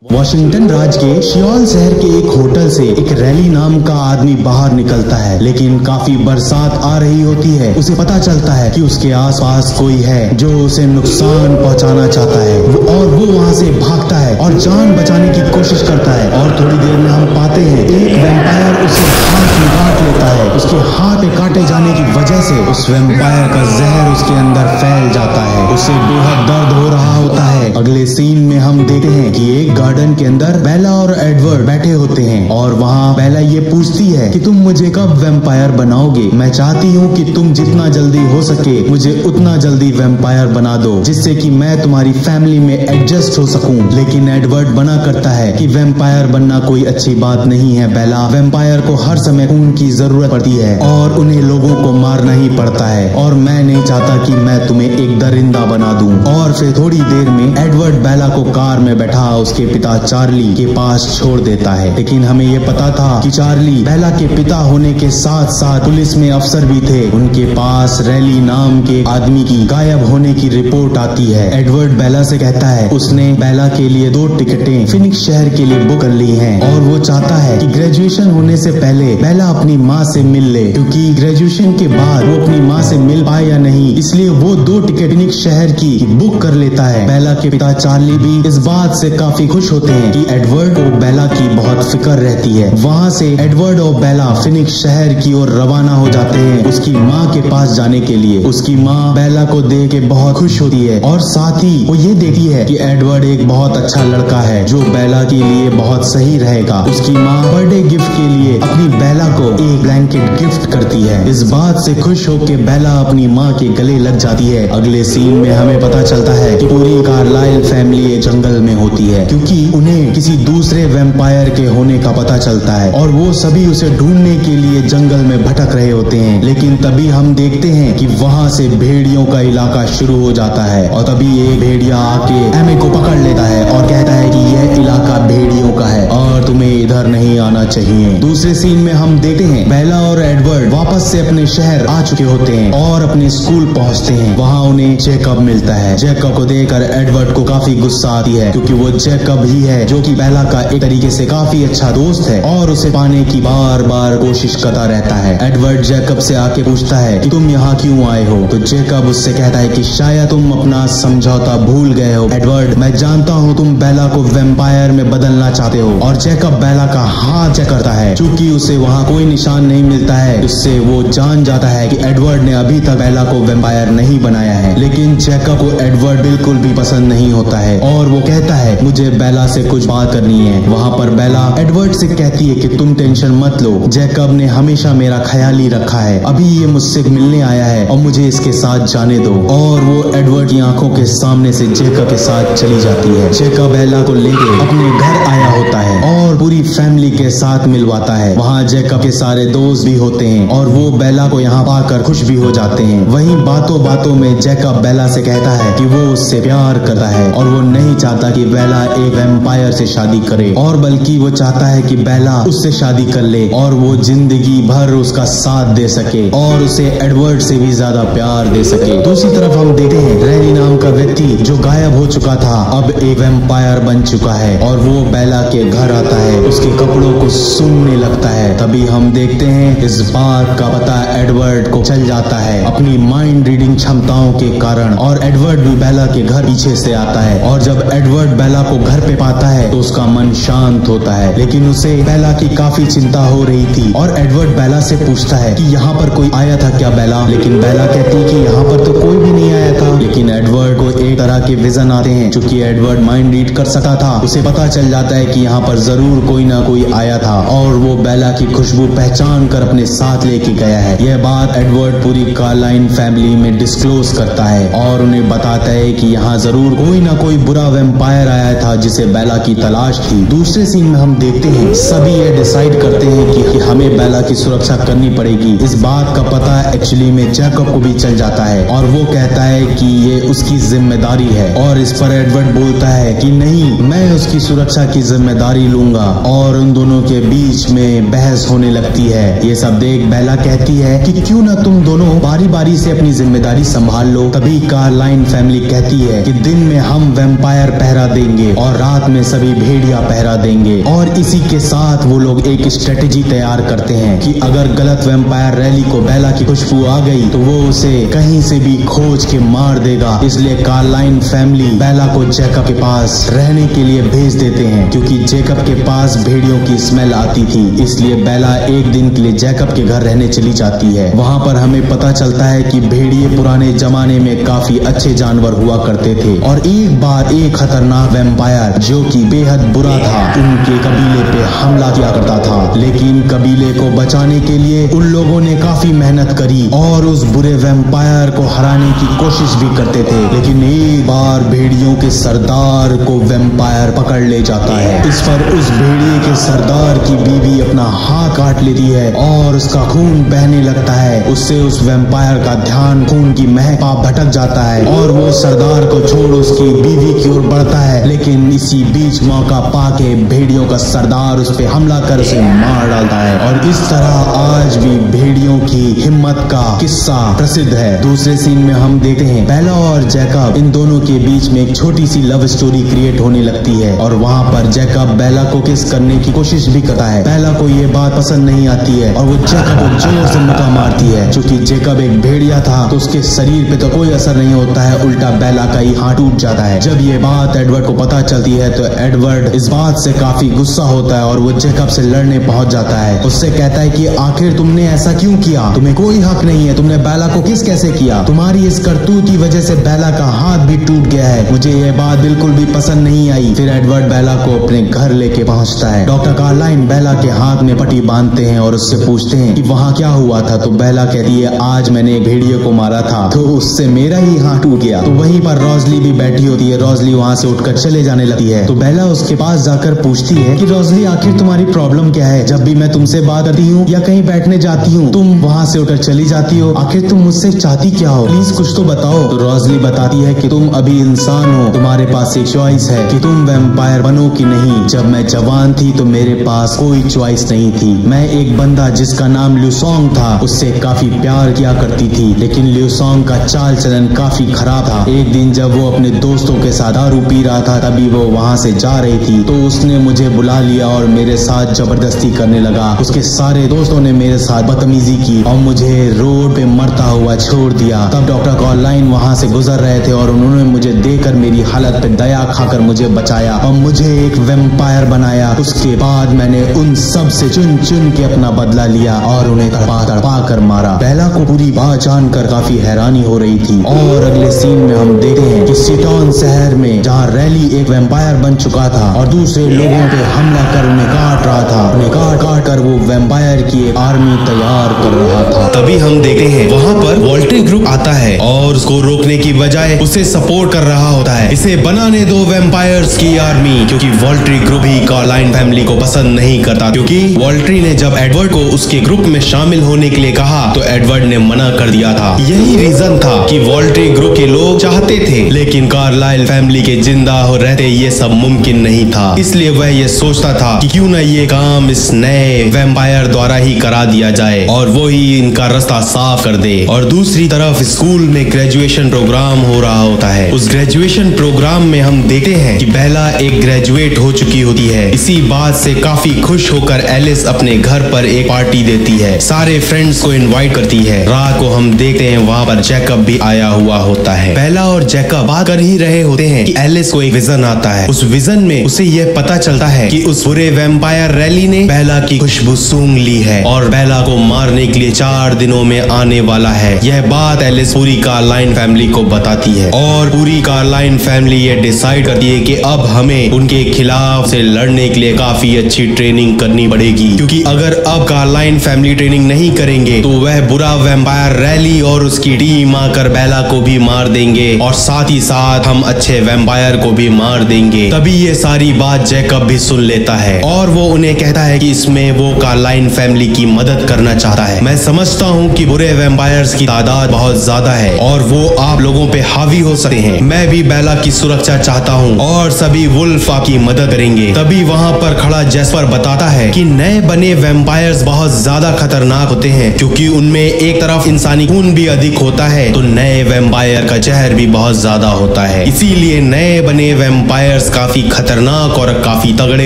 Washington राज्य के Seoul शहर के एक होटल से एक रैली नाम का आदमी बाहर निकलता है, लेकिन काफी बरसात आ रही होती है। उसे पता चलता है कि उसके आसपास कोई है जो उसे नुकसान पहुंचाना चाहता है और वो वहां से भागता है और जान बचाने की कोशिश करता है। और थोड़ी देर में हम पाते हैं एक वैम्पायर उसे हाथ में काट लेता है। उसके हाथ में काटे जाने की वजह से उस वैम्पायर का जहर उसके अंदर फैल जाता है। उसे बेहद दर्द हो रहा होता है। अगले सीन में हम देखते हैं कि एक गार्डन के अंदर बेला और एडवर्ड बैठे होते हैं और वहाँ बेला ये पूछती है कि तुम मुझे कब वैम्पायर बनाओगे। मैं चाहती हूँ कि तुम जितना जल्दी हो सके मुझे उतना जल्दी वैम्पायर बना दो, जिससे कि मैं तुम्हारी फैमिली में एडजस्ट हो सकूं। लेकिन एडवर्ड मना करता है कि वैम्पायर बनना कोई अच्छी बात नहीं है बेला। वैम्पायर को हर समय खून की जरूरत पड़ती है और उन्हें लोगों को मारना ही पड़ता है, और मैं नहीं चाहता कि मैं तुम्हें एक दरिंदा बना दूं। और फिर थोड़ी देर में एडवर्ड बेला को कार में बैठा उसके पिता चार्ली के पास छोड़ देता है। लेकिन हमें ये पता था कि चार्ली बेला के पिता होने के साथ साथ पुलिस में अफसर भी थे। उनके पास रैली नाम के आदमी की गायब होने की रिपोर्ट आती है। एडवर्ड बेला से कहता है उसने बेला के लिए 2 टिकटें फिनिक्स शहर के लिए बुक कर ली हैं और वो चाहता है कि ग्रेजुएशन होने से पहले बेला अपनी माँ से मिल ले, क्योंकि ग्रेजुएशन के बाद वो अपनी माँ से मिल पाए या नहीं, इसलिए वो 2 टिकट फिनिक्स शहर की बुक कर लेता है। बेला के पिता चार्ली भी इस बात से काफी खुश होते हैं कि एडवर्ड को बेला की बहुत फिक्र रहती है। वहाँ से एडवर्ड और बेला फिनिक्स शहर की ओर रवाना हो जाते हैं उसकी माँ के पास जाने के लिए। उसकी माँ बेला को देख के बहुत खुश होती है और साथ ही वो ये देखती है कि एडवर्ड एक बहुत अच्छा लड़का है जो बेला के लिए बहुत सही रहेगा। उसकी माँ बर्थडे गिफ्ट के लिए अपनी बेला को एक ब्लैंकेट गिफ्ट करती है। इस बात से खुश होकर बेला अपनी माँ के गले लग जाती है। अगले सीन में हमें पता चलता है कि पूरी कार्लाइल फैमिली एक जंगल में होती है, क्योंकि उन्हें किसी दूसरे वैम्पायर के होने का पता चलता है और वो सभी उसे ढूंढने के लिए जंगल में भटक रहे होते हैं। लेकिन तभी हम देखते हैं कि वहाँ से भेड़ियों का इलाका शुरू हो जाता है और तभी एक भेड़िया आके एमे को पकड़ लेता है और कहता है कि यह इलाका भेड़ियों का है और तुम्हें इधर नहीं आना चाहिए। दूसरे सीन में हम देखते हैं बेला और एडवर्ड वापस से अपने शहर आ चुके होते हैं और अपने स्कूल पहुँचते हैं। वहाँ उन्हें जैकब मिलता है। जैकब को देखकर एडवर्ड को काफी गुस्सा आती है, क्योंकि वो जैकब ही है जो कि बेला का एक तरीके से काफी अच्छा दोस्त है और उसे पाने की बार बार कोशिश करता रहता है। एडवर्ड जैकब से आके पूछता है कि तुम यहाँ क्यों आए हो, तो जैकब उससे कहता है कि शायद तुम अपना समझौता भूल गए हो। एडवर्ड, मैं जानता हूँ तुम बेला को वैम्पायर में बदलना चाहते हो। और जैकब बेला का हाथ चेक करता है। चूंकि उसे वहाँ कोई निशान नहीं मिलता है, उससे वो जान जाता है कि एडवर्ड ने अभी तक बेला को वैम्पायर नहीं बनाया है। लेकिन जैकब को एडवर्ड बिल्कुल भी पसंद नहीं होता है और वो कहता है मुझे बेला से कुछ बात करनी है। वहाँ पर बेला एडवर्ड से कहती है कि तुम टेंशन मत लो, जैकब ने हमेशा मेरा ख्याल ही रखा है। अभी ये मुझसे मिलने आया है और मुझे इसके साथ जाने दो। और वो एडवर्ड की आंखों के सामने से जैकब के साथ चली जाती है। जैकब बेला को लेके अपने घर आया होता है और पूरी फैमिली के साथ मिलवाता है। वहाँ जैकब के सारे दोस्त भी होते हैं और वो बेला को यहाँ पाकर खुश भी हो जाते हैं। वहीं बातों बातों में जैकब बेला से कहता है कि वो उससे प्यार करता है और वो नहीं चाहता कि बेला एक वैम्पायर से शादी करे, और बल्कि वो चाहता है कि बेला उससे शादी कर ले और वो जिंदगी भर उसका साथ दे सके और उसे एडवर्ड से भी ज्यादा प्यार दे सके। दूसरी तरफ हम देखते हैं रैनी नाम का व्यक्ति जो गायब हो चुका था अब एक वैम्पायर बन चुका है और वो बेला के घर आता है, उसके कपड़ों को सूंघने लगता है। तभी हम देखते हैं इस बात का पता एडवर्ड को चल जाता है अपनी माइंड रीडिंग क्षमताओं के कारण, और एडवर्ड भी बेला के घर पीछे से आता है। और जब एडवर्ड बेला को घर पे पाता है तो उसका मन शांत होता है, लेकिन उसे बेला की काफी चिंता हो रही थी। और एडवर्ड बेला से पूछता है कि यहाँ पर कोई आया था क्या बेला, लेकिन बेला कहती है कि यहाँ पर तो कोई भी नहीं आया था। लेकिन एडवर्ड को एक तरह के विजन आते हैं। चूंकि एडवर्ड माइंड रीड कर सकता था, उसे पता चल जाता है कि यहाँ पर जरूर कोई ना कोई आया था और वो बेला की खुशबू पहचान कर अपने साथ लेके गया है। यह बात एडवर्ड पूरी कार्लाइन फैमिली में डिस्क्लोज करता है और उन्हें बताता है कि यहाँ जरूर कोई ना कोई बुरा वैम्पायर आया था जिसे बेला की तलाश थी। दूसरे सीन में हम देखते हैं सभी ये डिसाइड करते हैं कि हमें बेला की सुरक्षा करनी पड़ेगी। इस बात का पता एक्चुअली में जैकब को भी चल जाता है और वो कहता है कि ये उसकी जिम्मेदारी है। और इस पर एडवर्ड बोलता है कि नहीं, मैं उसकी सुरक्षा की जिम्मेदारी लूंगा, और उन दोनों के बीच में बहस होने लगती है। ये सब देख बेला कहती है कि क्यों ना तुम दोनों बारी बारी से अपनी जिम्मेदारी संभाल लो। तभी कार्लाइन फैमिली कहती है कि दिन में हम वैम्पायर पहरा देंगे और रात में सभी भेड़िया पहरा देंगे। और इसी के साथ वो लोग एक स्ट्रेटेजी तैयार करते हैं कि अगर गलत वैम्पायर रैली को बेला की खुशबू आ गई तो वो उसे कहीं से भी खोज के मार देगा। इसलिए कार्लाइन फैमिली बेला को जैकब के पास रहने के लिए भेज देते हैं, क्योंकि जैकब के पास भेड़ियों की स्मेल आती थी। इसलिए बेला एक दिन के लिए जैकब के घर रहने चली जाती है। वहाँ पर हमें पता चलता है कि भेड़िए पुराने जमाने में काफी अच्छे जानवर हुआ करते थे, और एक बार एक खतरनाक वैम्पायर जो कि बेहद बुरा था उनके कबीले पे हमला किया करता था। लेकिन कबीले को बचाने के लिए उन लोगों ने काफी मेहनत करी और उस बुरे वैम्पायर को हराने की कोशिश भी करते थे। लेकिन एक बार भेड़ियों के सरदार को वैम्पायर पकड़ ले जाता है। इस पर उस भेड़िए के सरदार की बीवी अपना हाथ काट लेती है और उसका खून बहने लगता है। उससे उस वैम्पायर का ध्यान खून की महक पा भटक जाता है और वो सरदार को छोड़ उसकी बीवी की ओर बढ़ता है। लेकिन इसी बीच मौका पाके भेड़ियों का सरदार उस पे हमला कर उसे मार डालता है। और इस तरह आज भी भेड़ियों की हिम्मत का किस्सा प्रसिद्ध है। दूसरे सीन में हम देखते हैं बेला और जैकब, इन दोनों के बीच में एक छोटी सी लव स्टोरी क्रिएट होने लगती है। और वहाँ पर जैकब बेला को किस करने की कोशिश भी करता है। बेला को ये बात पसंद नहीं आती है और वो जैकब को जोर से मुक्का मारती है। चूंकि जैकब एक भेड़िया था तो उसके शरीर पे तो कोई असर नहीं होता है, उल्टा बेला का ही हाथ टूट जाता है। जब ये बात एडवर्ड को पता चलती है तो एडवर्ड इस बात से काफी गुस्सा होता है और वो जैकब से लड़ने पहुंच जाता है। उससे कहता है कि आखिर तुमने ऐसा क्यों किया, तुम्हें कोई हक नहीं है, तुमने बेला को किस कैसे किया, तुम्हारी इस करतूत की वजह से बेला का हाथ भी टूट गया है, मुझे ये बात बिल्कुल भी पसंद नहीं आई। फिर एडवर्ड बेला को अपने घर लेके पहुंचता है। डॉक्टर कार्लाइन बेला के हाथ में पट्टी बांधते हैं और उससे पूछते हैं कि वहाँ क्या हुआ था। तो बेला कहती है आज मैंने एक भेड़िए को मारा था तो उससे मेरा ही हाथ टूट गया। तो वहीं पर रोजली भी बैठी होती है। रोजली वहाँ से उठकर चले जाने लगती है। तो बेला उसके पास जाकर पूछती है कि रोजली आखिर तुम्हारी प्रॉब्लम क्या है, जब भी मैं तुमसे बात करती हूँ या कहीं बैठने जाती हूँ तुम वहाँ से उठकर चली जाती हो, आखिर तुम मुझसे चाहती क्या हो, प्लीज कुछ तो बताओ। तो रोजली बताती है कि तुम अभी इंसान हो, तुम्हारे पास एक चॉइस है कि तुम वैम्पायर बनो कि नहीं। जब मैं जवान थी तो मेरे पास कोई चॉइस नहीं थी। मैं एक बंदा जिसका नाम ल्यूसोंग था उससे काफी प्यार किया करती थी, लेकिन ल्यूसोंग का चाल चलन काफी खराब था। एक दिन जब वो अपने दोस्तों के साथ दारू पी रहा था तभी वो वहाँ से जा रही थी तो उसने मुझे बुला लिया और मेरे साथ जबरदस्ती करने लगा। उसके सारे दोस्तों ने मेरे साथ बदतमीजी की और मुझे रोड पे मरता हुआ छोड़ दिया। तब डॉक्टर कार्लाइन वहाँ से गुजर रहे थे और उन्होंने मुझे देखकर मेरी हालत पे दया खाकर मुझे बचाया और मुझे एक वैम्पायर बनाया। उसके बाद मैंने उन सब से चुन चुन के अपना बदला लिया और उन्हें तड़पा तड़पा कर मारा। बेला को पूरी बात जानकर काफी हैरानी हो रही थी। और अगले सीन में हम देखते हैं कि सिटॉन शहर में जहाँ रैली एक वैम्पायर बन चुका था और दूसरे लोगों पे हमला कर उन्हें काट रहा था, उन्हें काट काट कर वो वैम्पायर की एक आर्मी तैयार कर रहा था। तभी हम देखते हैं वहाँ पर वॉल्ट्री ग्रुप आता है और उसको रोकने की बजाय उसे सपोर्ट कर रहा होता है। इसे बनाने दो वैम्पायर्स की आर्मी, क्योंकि वॉल्ट्री ग्रुप ही कार्लाइन फैमिली को पसंद नहीं करता। क्योंकि वॉल्ट्री ने जब एडवर्ड को उसके ग्रुप में शामिल होने के लिए कहा तो एडवर्ड ने मना कर दिया था। यही रीजन था कि वॉल्ट्री ग्रुप के लोग चाहते थे, लेकिन कार्लाइन फैमिली के जिंदा हो रहते ये सब मुमकिन नहीं था। इसलिए वह ये सोचता था कि क्यों न ये काम इस नए वैम्पायर द्वारा ही करा दिया जाए और वो ही इनका रास्ता साफ कर दे। और दूसरी तरफ स्कूल में ग्रेजुएशन प्रोग्राम हो रहा होता है। उस ग्रेजुएशन प्रोग्राम में हम देखते हैं कि बेला एक ग्रेजुएट हो चुकी होती है। इसी बात से काफी खुश होकर एलिस अपने घर पर एक पार्टी देती है, सारे फ्रेंड्स को इनवाइट करती है। रात को हम देखते हैं वहाँ पर जैकब भी आया हुआ होता है। बेला और जैकब बात कर ही रहे होते हैं कि एलिस को एक विजन आता है। उस विजन में उसे यह पता चलता है कि उस बुरे वैम्पायर रैली ने बेला की खुशबू सूंघ ली है और बेला को मारने के लिए 4 दिनों में आने वाला है। यह बात एलिस पूरी कार्लाइन फैमिली को बताती है और पूरी कार्लाइन फैमिली ये डिसाइड करती है कि अब हमें उनके खिलाफ से लड़ने के लिए काफी अच्छी ट्रेनिंग करनी पड़ेगी, क्योंकि अगर अब कार्लाइन फैमिली ट्रेनिंग नहीं करेंगे तो वह बुरा वैम्पायर रैली और उसकी टीम आकर बेला को भी मार देंगे और साथ ही साथ हम अच्छे वैम्पायर को भी मार देंगे। तभी ये सारी बात जैकब भी सुन लेता है और वो उन्हें कहता है कि इसमें वो कार्लाइन फैमिली की मदद करना चाहता है। मैं समझता हूँ कि बुरे वैम्पायर्स की तादाद बहुत ज्यादा है और वो आप लोगों पे हावी हो सकते हैं। मैं भी बेला की सुरक्षा चाहता हूँ और सभी वुल्फ आपकी मदद करेंगे। तभी वहाँ पर खड़ा जैस्पर बताता है कि नए बने वैम्पायर्स बहुत ज्यादा खतरनाक होते हैं, क्योंकि उनमें एक तरफ इंसानी खून भी अधिक होता है तो नए वैम्पायर का जहर भी बहुत ज्यादा होता है। इसीलिए नए बने वैम्पायर्स काफी खतरनाक और काफी तगड़े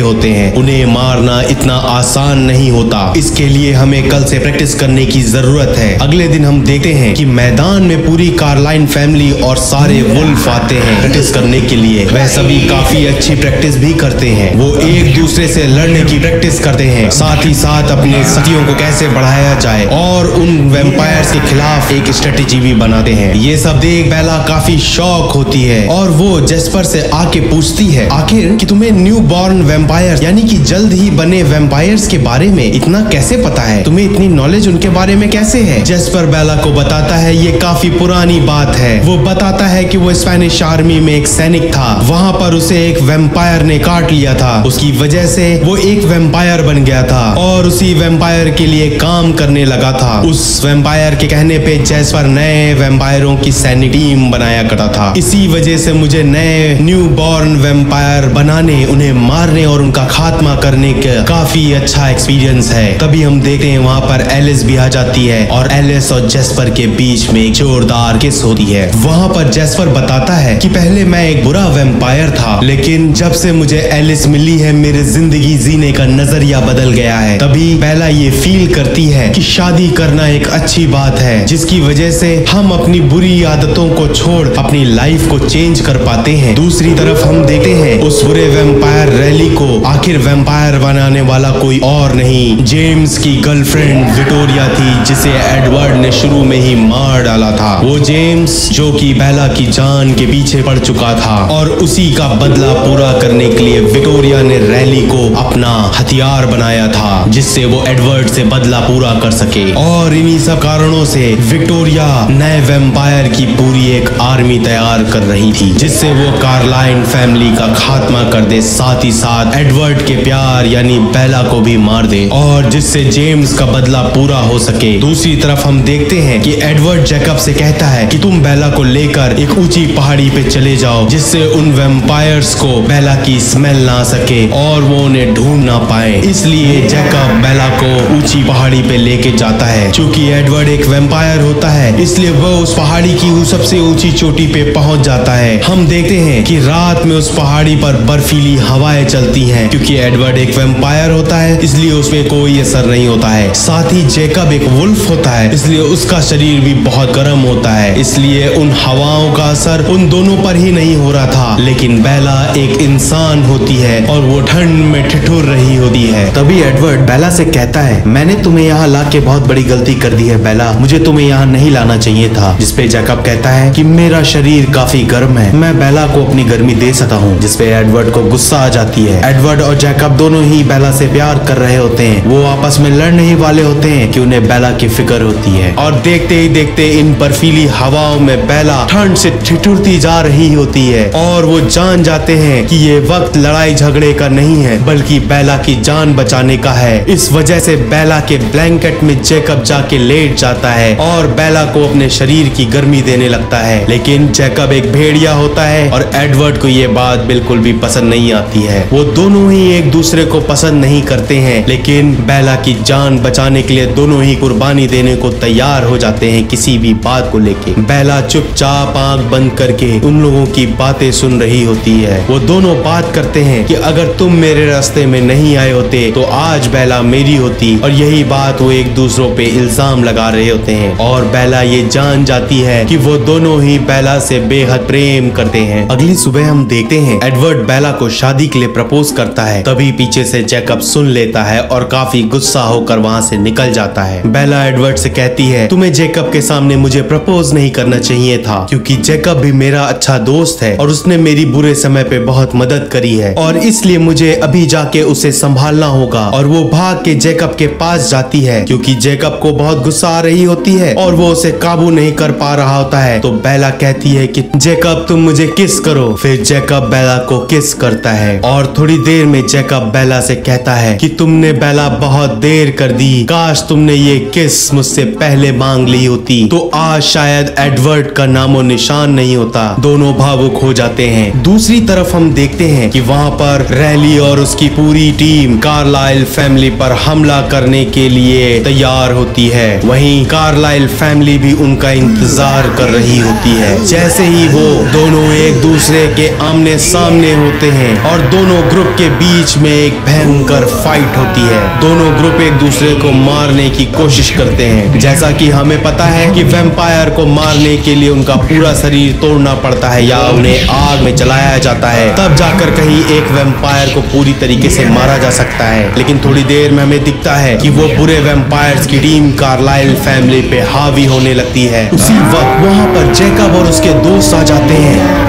होते हैं। उन्हें मारना इतना आसान नहीं होता। इसके लिए हमें कल से प्रैक्टिस करने की जरूरत है। अगले दिन हम देखते हैं कि मैदान में पूरी कार्लाइन फैमिली और सारे वुल्फ आते हैं प्रैक्टिस करने के लिए। वह सभी काफी अच्छी प्रैक्टिस भी करते हैं। वो एक दूसरे से लड़ने की प्रैक्टिस करते हैं, साथ ही साथ अपने शक्तियों को कैसे बढ़ाया जाए और उन वैम्पायर्स के खिलाफ एक स्ट्रेटेजी भी बनाते हैं। ये सब देख बेला काफी शौक होती है और वो जैस्पर से आके पूछती है, आखिर कि तुम्हें न्यू बॉर्न वैम्पायर्स यानी कि जल्द ही बने वैम्पायर्स के बारे में इतना कैसे पता है? तुम्हें इतनी नॉलेज उनके बारे में कैसे है? जैस्पर बेला को बताता है ये काफी पुरानी बात है। वो बताता है कि वो स्पेनिश आर्मी में एक सैनिक था। वहाँ पर उसे एक वैम्पायर ने काट लिया था। उसकी वजह से वो एक वैम्पायर बन गया था और उसी वैम्पायर के लिए काम करने लगा था। उस वैम्पायर के कहने पे जैस्पर नए वैम्पायरों की सैनिक टीम बनाया करता था। इसी वजह से मुझे नए न्यू बॉर्न वैम्पायर बनाने, उन्हें मारने और उनका खात्मा करने का काफी अच्छा एक्सपीरियंस है। तभी हम देखते हैं वहाँ पर एलिस भी आ जाती है और एलिस और जैस्पर के बीच में एक जोरदार किस होती है। वहाँ पर जैस्पर बताता है कि पहले मैं एक बुरा वैम्पायर था, लेकिन जब से मुझे एलिस मिली है मेरी जिंदगी जीने का नजरिया बदल गया है। तभी बेला ये फील करती है कि शादी करना एक अच्छी बात है, जिसकी वजह से हम अपनी बुरी आदतों को छोड़ अपनी लाइफ को चेंज कर पाते हैं। दूसरी तरफ हम देखते हैं उस बुरे वैम्पायर रैली को आखिर वैम्पायर बनाने वाला कोई और नहीं, जेम्स की गर्लफ्रेंड विक्टोरिया थी, जिसे एडवर्ड ने शुरू में ही मार डाला था। वो जेम्स जो कि बेला की जान के पीछे पड़ चुका था और उसी का बदला पूरा करने के लिए विक्टोरिया ने रैली को अपना हथियार बनाया था, जिससे वो एडवर्ड से बदला पूरा कर सके। और इन्हीं सब कारणों से विक्टोरिया नए वैम्पायर की पूरी एक आर्मी तैयार कर रही थी, जिससे वो कार्लाइन फैमिली का खात्मा कर दे, साथ ही साथ एडवर्ड के प्यार यानी बेला को भी मार दे और जिससे जेम्स का बदला पूरा हो सके। दूसरी तरफ हम देखते हैं कि एडवर्ड जैकब से कहता है कि तुम बेला को लेकर एक ऊंची पहाड़ी पे चले जाओ, जिससे उन वैम्पायर्स को बेला की स्मेल ना सके और वो उन्हें ढूंढ ना पाए। इसलिए जैकब बेला को ऊंची पहाड़ी पे लेके जाता है। चूंकि एडवर्ड एक वैम्पायर होता है, इसलिए वो उस पहाड़ी की सबसे ऊंची चोटी पे पहुंच जाता है। हम देखते हैं कि रात में उस पहाड़ी पर बर्फीली हवाएं चलती हैं, क्योंकि एडवर्ड एक वैम्पायर होता है इसलिए उसमें कोई असर नहीं होता है। साथ ही जैकब एक वुल्फ होता है, इसलिए उसका शरीर भी बहुत गर्म होता है, इसलिए उन हवाओं का असर उन दोनों पर ही नहीं हो रहा था। लेकिन बेला एक इंसान होती है और वो ठंड में ठिठुर रही होती है। तभी एडवर्ड बेला से कहता है, मैंने तुम्हें यहाँ ला के बहुत बड़ी गलती कर दी है बेला, मुझे तुम्हें यहाँ नहीं लाना चाहिए था। जिसपे जैकब कहता है कि मेरा शरीर काफी गर्म है, मैं बेला को अपनी गर्मी दे सकता हूँ। जिसपे एडवर्ड को गुस्सा आ जाती है। एडवर्ड और जैकब दोनों ही बेला से प्यार कर रहे होते हैं। वो आपस में लड़ने ही वाले होते हैं कि उन्हें बेला की फिक्र होती है। और देखते ही देखते इन बर्फीली हवाओं में बेला ठंड से ठिठुरती जा रही होती है और वो जान जाते हैं कि ये वक्त लड़ाई झगड़े का नहीं है, बल्कि बेला की जान बचाने का है। इस वजह से बेला के ब्लैंकेट में जैकब जाके लेट जाता है और बेला को अपने शरीर की गर्मी देने लगता है। लेकिन जैकब एक भेड़िया होता है और एडवर्ड को ये बात बिल्कुल भी पसंद नहीं आती है। वो दोनों ही एक दूसरे को पसंद नहीं करते हैं, लेकिन बेला की जान बचाने के लिए दोनों ही कुर्बानी देने को तैयार हो जाते हैं किसी भी बात को लेके। बेला चुपचाप आंख बंद करके उन लोगों की बातें सुन रही होती है। वो दोनों बात करते हैं कि अगर तुम मेरे रास्ते में नहीं आए होते तो आज बेला मेरी होती, और यही बात वो एक दूसरों पे इल्जाम लगा रहे होते हैं। और बेला ये जान जाती है कि वो दोनों ही बेला से बेहद प्रेम करते हैं। अगली सुबह हम देखते हैं एडवर्ड बेला को शादी के लिए प्रपोज करता है। तभी पीछे से जैकब सुन लेता है और काफी गुस्सा होकर वहाँ से निकल जाता है। बेला एडवर्ड से कहती है, तुम्हें जैकब के सामने मुझे प्रपोज नहीं करना चाहिए था, क्योंकि जैकब भी मेरा अच्छा दोस्त है और उसने मेरी बुरे समय पे बहुत मदद करी है, और इसलिए मुझे अभी जाके उसे संभालना होगा। और वो भाग के जैकब के पास जाती है, क्योंकि जैकब को बहुत गुस्सा आ रही होती है और वो उसे काबू नहीं कर पा रहा होता है। तो बेला कहती है कि जैकब तुम मुझे किस करो। फिर जैकब बेला को किस करता है और थोड़ी देर में जैकब बेला से कहता है कि तुमने बेला बहुत देर कर दी, काश तुमने ये किस मुझसे पहले मांग ली होती तो आज शायद एडवर्ड एडवर्ड का नामो निशान नहीं होता। दोनों भावुक हो जाते हैं। दूसरी तरफ हम देखते हैं कि वहाँ पर रैली और उसकी पूरी टीम कार्लाइल फैमिली पर हमला करने के लिए तैयार होती है। वहीं कार्लाइल फैमिली भी उनका इंतजार कर रही होती है। जैसे ही वो दोनों एक दूसरे के आमने सामने होते हैं और दोनों ग्रुप के बीच में एक भयंकर फाइट होती है। दोनों ग्रुप एक दूसरे को मारने की कोशिश करते हैं। जैसा कि हमें पता है कि वैम्पायर को मारने के लिए उनका पूरा शरीर तोड़ना पड़ता है या उन्हें आग में जलाया जाता है, तब जाकर कहीं एक वैम्पायर को पूरी तरीके से मारा जा सकता है। लेकिन थोड़ी देर में हमें दिखता है कि वो पूरे वैम्पायर्स की टीम कार्लाइल फैमिली पे हावी होने लगती है। उसी वक्त वहाँ पर जैकब और उसके दोस्त आ जाते हैं।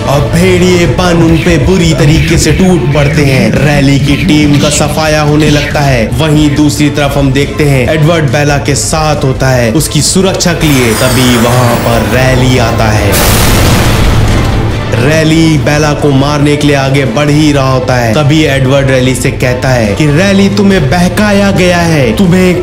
अब भेड़िएपन उन पे बुरी तरीके से टूट पड़ते हैं। रैली की टीम का सफाया होने लगता है। वहीं दूसरी तरफ हम देखते हैं एडवर्ड बेला के साथ होता है उसकी सुरक्षा के लिए। तभी वहां पर रैली आता है। रैली बेला को मारने के लिए आगे बढ़ ही रहा होता है। तभी एडवर्ड रैली से कहता है कि रैली तुम्हें बहकाया गया है,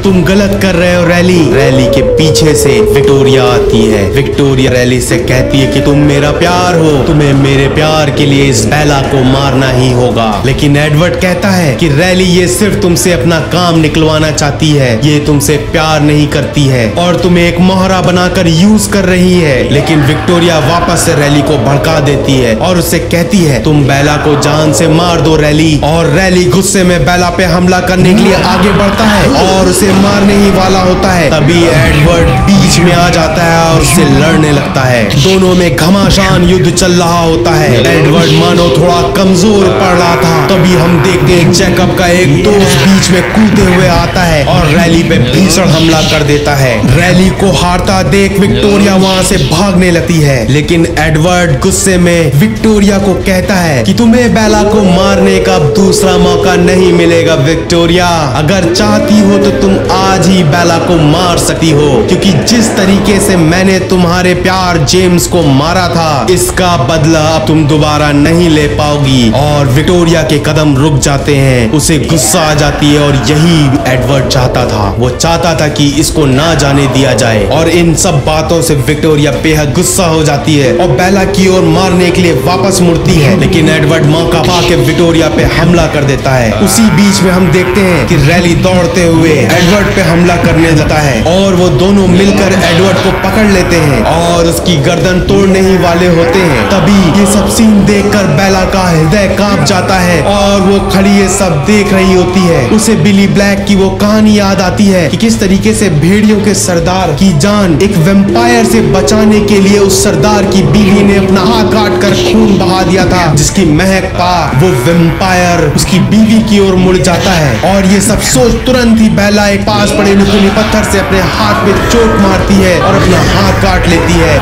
तुम गलत कर रहे हो रैली। रैली के पीछे से विक्टोरिया आती है। विक्टोरिया रैली से कहती है कि तुम मेरा प्यार हो, तुम्हें मेरे प्यार के लिए इस बेला को मारना ही होगा। लेकिन एडवर्ड कहता है कि रैली ये सिर्फ तुमसे अपना काम निकलवाना चाहती है, ये तुमसे प्यार नहीं करती है और तुम्हें एक मोहरा बनाकर यूज कर रही है। लेकिन विक्टोरिया वापस से रैली को भड़का देती है और उससे कहती है तुम बेला को जान से मार दो रैली। और रैली गुस्से में बेला पे हमला करने के लिए आगे बढ़ता है और उसे मारने ही वाला होता है। तभी एडवर्ड बीच में आ जाता है और उससे लड़ने लगता है। दोनों में घमासान युद्ध चल रहा होता है। एडवर्ड मानो थोड़ा कमजोर पड़ रहा था। तभी हम देखते हैं जैकब का एक दोस्त बीच में कूदते हुए आता है और रैली पे भीषण हमला कर देता है। रैली को हारता देख विक्टोरिया वहाँ से भागने लगती है। लेकिन एडवर्ड गुस्से में विक्टोरिया को कहता है कि तुम्हें बेला को मारने का दूसरा मौका नहीं मिलेगा विक्टोरिया। अगर चाहती हो तो तुम आज ही बेला को मार सकती हो, क्योंकि जिस तरीके से मैंने तुम्हारे प्यार जेम्स को मारा था इसका बदला अब तुम दोबारा नहीं ले पाओगी। और विक्टोरिया के कदम रुक जाते हैं। उसे गुस्सा आ जाती है और यही एडवर्ड चाहता था। वो चाहता था कि इसको ना जाने दिया जाए और इन सब बातों से विक्टोरिया बेहद गुस्सा हो जाती है और बेला की ओर मारने के लिए वापस मुड़ती है। लेकिन एडवर्ड मौका पाके विक्टोरिया पे हमला कर देता है। उसी बीच में हम देखते हैं कि रैली दौड़ते हुए एडवर्ड पे हमला करने लगता है और वो दोनों मिलकर एडवर्ड को पकड़ लेते हैं और उसकी गर्दन तोड़ने ही वाले होते हैं। तभी ये सब सीन देखकर बेला का हृदय कांप जाता है और वो खड़ी ये सब देख रही होती है। उसे बिली ब्लैक की वो कहानी याद आती है कि किस तरीके से भेड़ियों के सरदार की जान एक वैम्पायर से बचाने के लिए उस सरदार की बीवी ने अपना हाथ काट कर खून बहा दिया था, जिसकी महक पा वो वैम्पायर उसकी बीवी की ओर मुड़ जाता है। और ये सब सोच तुरंत ही बेला एक पास पड़े नुकीले पत्थर से अपने हाथ में चोट मारती है और अपना हाथ काट लेती है,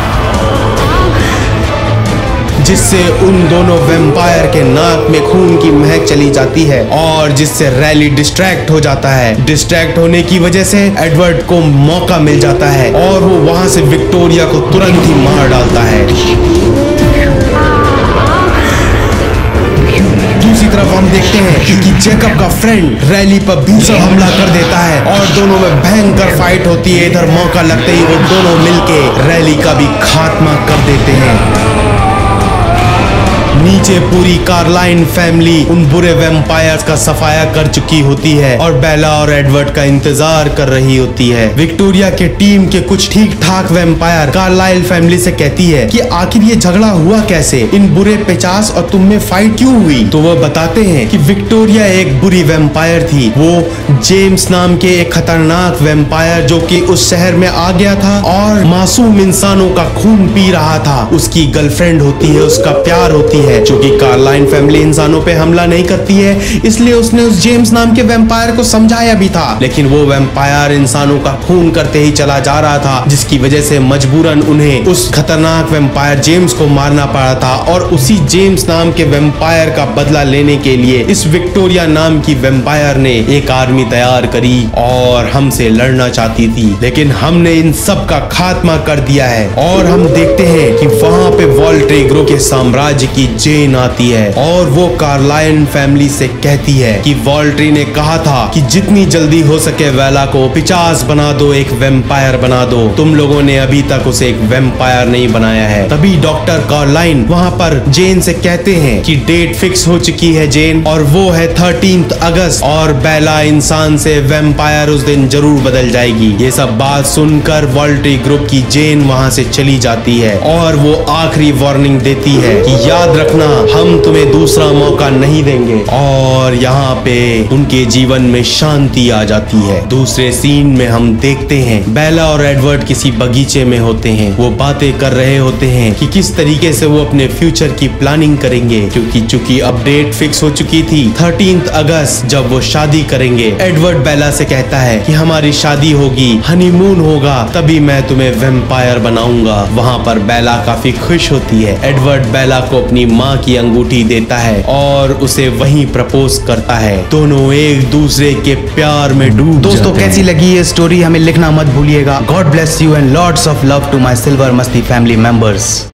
जिससे उन दोनों वैम्पायर के नाक में खून की महक चली जाती है और जिससे रैली डिस्ट्रैक्ट हो जाता है। डिस्ट्रैक्ट होने की वजह से एडवर्ड को मौका मिल जाता है और वो वहां से विक्टोरिया को तुरंत ही मार डालता है। दूसरी तरफ हम देखते हैं कि जैकब का फ्रेंड रैली पर भीषण हमला कर देता है और दोनों में भयंकर फाइट होती है। इधर मौका लगते ही वो दोनों मिलके रैली का भी खात्मा कर देते हैं। नीचे पूरी कार्लाइन फैमिली उन बुरे वैम्पायर्स का सफाया कर चुकी होती है और बेला और एडवर्ड का इंतजार कर रही होती है। विक्टोरिया के टीम के कुछ ठीक ठाक वैम्पायर कार्लाइल फैमिली से कहती है कि आखिर ये झगड़ा हुआ कैसे, इन बुरे पिचास और तुम में फाइट क्यों हुई। तो वो बताते हैं कि विक्टोरिया एक बुरी वैम्पायर थी। वो जेम्स नाम के एक खतरनाक वैम्पायर जो कि उस शहर में आ गया था और मासूम इंसानों का खून पी रहा था, उसकी गर्लफ्रेंड होती है, उसका प्यार होती है। चूंकि कार्लाइन फैमिली इंसानों पे हमला नहीं करती है इसलिए उसने उस जेम्स नाम के वैम्पायर को समझाया भी था, लेकिन वो वैम्पायर इंसानों का खून करते ही चला जा रहा था, जिसकी वजह से मजबूरन उन्हें उस खतरनाक वैम्पायर जेम्स को मारना पड़ा था। और उसी जेम्स नाम के वैम्पायर का बदला लेने के लिए इस विक्टोरिया नाम की वैम्पायर ने एक आर्मी तैयार करी और हमसे लड़ना चाहती थी, लेकिन हमने इन सब का खात्मा कर दिया है। और हम देखते हैं कि वहां पे वॉल्ट्री ग्रुप के साम्राज्य की जेन आती है और वो कार्लाइन फैमिली से कहती है कि वॉल्ट्री ने कहा था कि जितनी जल्दी हो सके वेला को पिचास बना दो, एक वेम्पायर बना दो। तुम लोगों ने अभी तक उसे एक वेम्पायर नहीं बनाया है। तभी डॉक्टर कार्लाइन वहाँ पर जेन से कहते हैं कि डेट फिक्स हो चुकी है जेन, और वो है 13 अगस्त, और बेला इंसान से वेम्पायर उस दिन जरूर बदल जाएगी। ये सब बात सुनकर वॉल्ट्री ग्रुप की जेन वहाँ से चली जाती है और वो आखिरी वार्निंग देती है कि याद रखना, हम तुम्हें दूसरा मौका नहीं देंगे। और यहाँ पे उनके जीवन में शांति आ जाती है। दूसरे सीन में हम देखते हैं बेला और एडवर्ड किसी बगीचे में होते हैं। वो बातें कर रहे होते हैं कि किस तरीके से वो अपने फ्यूचर की प्लानिंग करेंगे, क्योंकि चूंकि अपडेट फिक्स हो चुकी थी 13 अगस्त जब वो शादी करेंगे। एडवर्ड बेला से कहता है कि हमारी शादी होगी, हनीमून होगा, तभी मैं तुम्हें वेम्पायर बनाऊंगा। वहाँ पर बेला काफी खुश होती है। एडवर्ड बेला को अपनी माँ की अंगूठी देता है और उसे वहीं प्रपोज करता है। दोनों एक दूसरे के प्यार में डूब जाते हैं। दोस्तों कैसी लगी ये स्टोरी हमें लिखना मत भूलिएगा। God bless you and lots of love to my silver Masti family members.